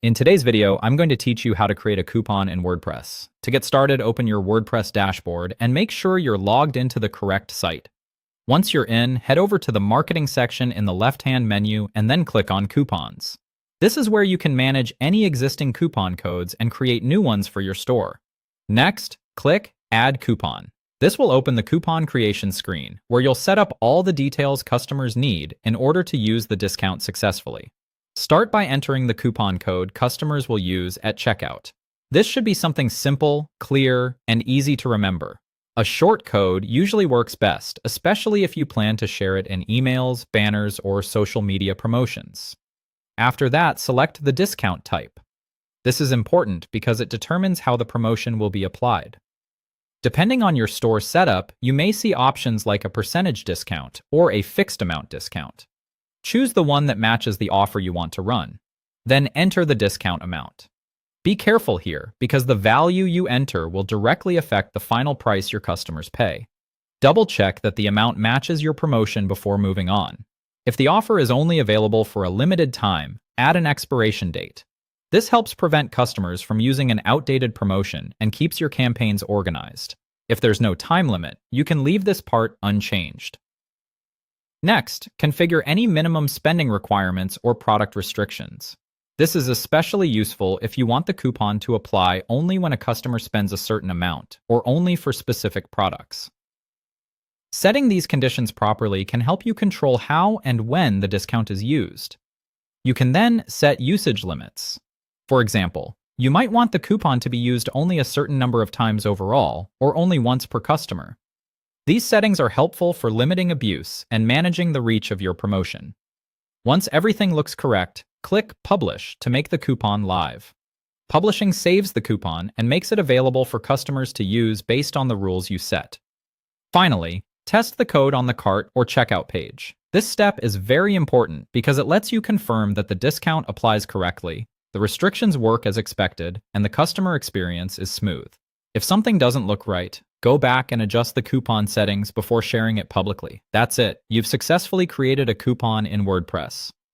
In today's video, I'm going to teach you how to create a coupon in WordPress. To get started, open your WordPress dashboard and make sure you're logged into the correct site. Once you're in, head over to the marketing section in the left-hand menu and then click on Coupons. This is where you can manage any existing coupon codes and create new ones for your store. Next, click Add Coupon. This will open the coupon creation screen, where you'll set up all the details customers need in order to use the discount successfully. Start by entering the coupon code customers will use at checkout. This should be something simple, clear, and easy to remember. A short code usually works best, especially if you plan to share it in emails, banners, or social media promotions. After that, select the discount type. This is important because it determines how the promotion will be applied. Depending on your store setup, you may see options like a percentage discount or a fixed amount discount. Choose the one that matches the offer you want to run. Then enter the discount amount. Be careful here because the value you enter will directly affect the final price your customers pay. Double check that the amount matches your promotion before moving on. If the offer is only available for a limited time, add an expiration date. This helps prevent customers from using an outdated promotion and keeps your campaigns organized. If there's no time limit, you can leave this part unchanged. Next, configure any minimum spending requirements or product restrictions. This is especially useful if you want the coupon to apply only when a customer spends a certain amount, or only for specific products. Setting these conditions properly can help you control how and when the discount is used. You can then set usage limits. For example, you might want the coupon to be used only a certain number of times overall, or only once per customer. These settings are helpful for limiting abuse and managing the reach of your promotion. Once everything looks correct, click Publish to make the coupon live. Publishing saves the coupon and makes it available for customers to use based on the rules you set. Finally, test the code on the cart or checkout page. This step is very important because it lets you confirm that the discount applies correctly, the restrictions work as expected, and the customer experience is smooth. If something doesn't look right, go back and adjust the coupon settings before sharing it publicly. That's it. You've successfully created a coupon in WordPress.